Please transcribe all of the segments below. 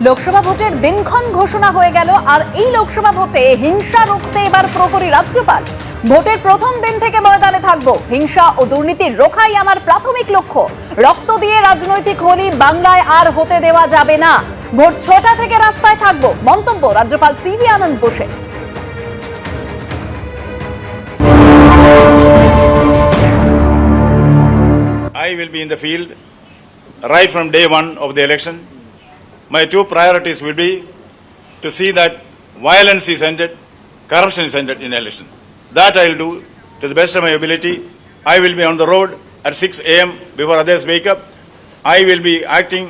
লোকসভা ভোটের দিনক্ষণ ঘোষণা হয়ে গেল, আর এই লোকসভা ভোটে হিংসা রুখতে এবার প্রহরী রাজ্যপাল। ভোটের প্রথম দিন থেকে ময়দানে থাকবো, হিংসা ও দুর্নীতির রোখাই আমার প্রাথমিক লক্ষ্য। রক্ত দিয়ে রাজনৈতিক হোলি বাংলায় আর হতে দেওয়া যাবে না। ভোর 6টা থেকে রাস্তায় থাকবো, মন্তব্য রাজ্যপাল সিভি আনন্দ বোসের। I will be in the field right from day one of the election. My two priorities will be to see that violence is ended, corruption is ended in election. That I will do to the best of my ability. I will be on the road at 6 a.m. before others wake up. I will be acting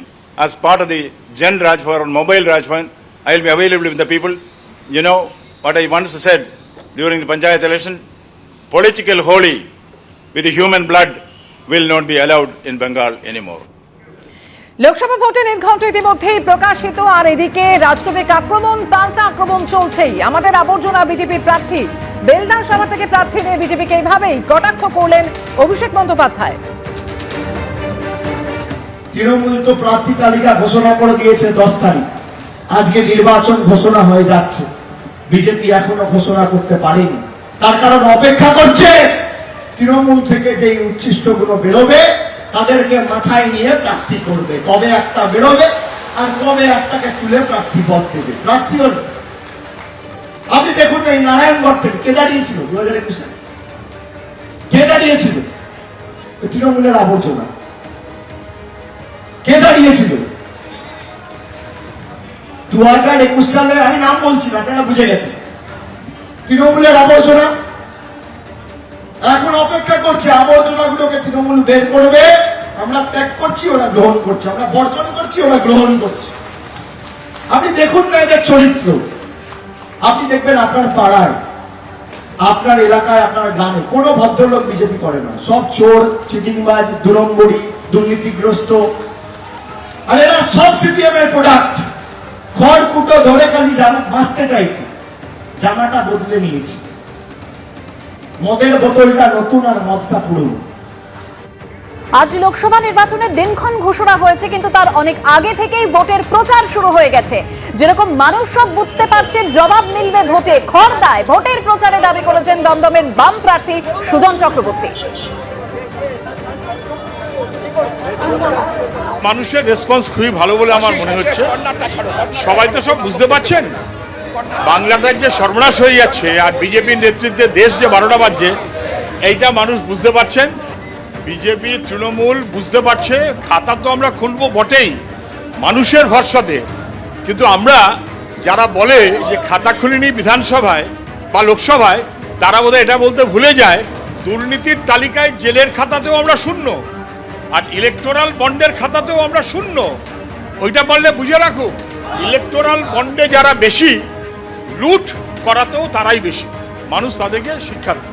as part of the Jan Rajbhavan or Mobile Rajbhavan. I will be available with the people. You know what I once said during the Panchayat election? Political holy with the human blood will not be allowed in Bengal anymore. Lok Sabha ভোটে নির্ঘণ্ট ইতিমধ্যেই প্রকাশিত, আর এদিকে রাজনৈতিক আক্রমণ পাল্টা আক্রমণ চলছেই। আমাদের আবর্জনা বিজেপির প্রার্থী বেলদার সভা থেকে প্রার্থী নিয়ে বিজেপিকে এইভাবেই কটাক্ষ করলেন অভিষেক বন্দ্যোপাধ্যায়। তৃণমূল তো প্রার্থী তালিকা ঘোষণা করে দিয়েছে 10 তারিখ। আজকে নির্বাচন ঘোষণা হয়ে যাচ্ছে, বিজেপি এখনো ঘোষণা করতে পারেনি। তার কারণ অপেক্ষা করছে তৃণমূল থেকে যে উচ্ছিষ্টগুলো বেরোবে তাদেরকে মাথায় নিয়ে প্রার্থী করবে। কবে একটা বেরোবে আর কবে একটাকে তুলে প্রার্থী পদ দেবে। প্রার্থী হল আপনি দেখুন, এই নারায়ণগড় থেকে কে দাঁড়িয়েছিল 2021-এ? কে দাঁড়িয়েছিল? তৃণমূলের আবর্জনা। কে দাঁড়িয়েছিল 2021 সালে? আমি নাম বলছি না, আপনারা বুঝে গেছেন। তৃণমূলের আবর্জনা এখন অপেক্ষা করছে, আবর্জনাগুলোকে তৃণমূল বের করবে। আমরা ত্যাগ করছি, ওরা গ্রহণ করছে। আমরা বর্জন করছি, ওরা গ্রহণ করছে। আপনি দেখুন না এদের চরিত্র। আপনি দেখবেন আপনার পাড়ায়, আপনার এলাকায়, আপনার গ্রামে কোনো ভদ্রলোক বিজেপি করে না। সব চোর, চিটিংবাজ, 2 নম্বরী, দুর্নীতিগ্রস্ত। আর এরা সব সিপিএম এর প্রোডাক্ট। খড়কুটো ধরে খালি বাঁচতে চাইছে, জামাটা বদলে নিয়েছে। মদের বোতলটা নতুন আর মদটা পুরনো। আজ লোকসভা নির্বাচনের দিনক্ষণ ঘোষণা হয়েছে, কিন্তু তার অনেক আগে থেকেই ভোটের প্রচার শুরু হয়ে গেছে। যেরকম মানুষ সব বুঝতে পারছে জবাব মিলবে ভোটে, খড়দায় ভোটের প্রচারে দাবি করেছেন দমদমের বাম প্রার্থী সুজন চক্রবর্তী। মানুষের রেসপন্স খুবই ভালো বলে আমার মনে হচ্ছে। সবাই তো সব বুঝতে পারছেন বাংলাটার যে সর্বনাশ হয়ে যাচ্ছে, আর বিজেপির নেতৃত্বে দেশ যে 12টা বাজছে, এইটা মানুষ বুঝতে পারছেন। বিজেপি তৃণমূল বুঝতে পারছে খাতা তো আমরা খুলবো বটেই মানুষের ভরসাতে, কিন্তু আমরা যারা বলে যে খাতা খুলিনি বিধানসভায় বা লোকসভায়, তারা বোধহয় এটা বলতে ভুলে যায় দুর্নীতির তালিকায় জেলের খাতাতেও আমরা শূন্য, আর ইলেকটোরাল বন্ডের খাতাতেও আমরা শূন্য। ওইটা পারলে বুঝে রাখুক, ইলেকটোরাল বন্ডে যারা বেশি, লুট করাতেও তারাই বেশি। মানুষ তাদেরকে শিক্ষা দেয়।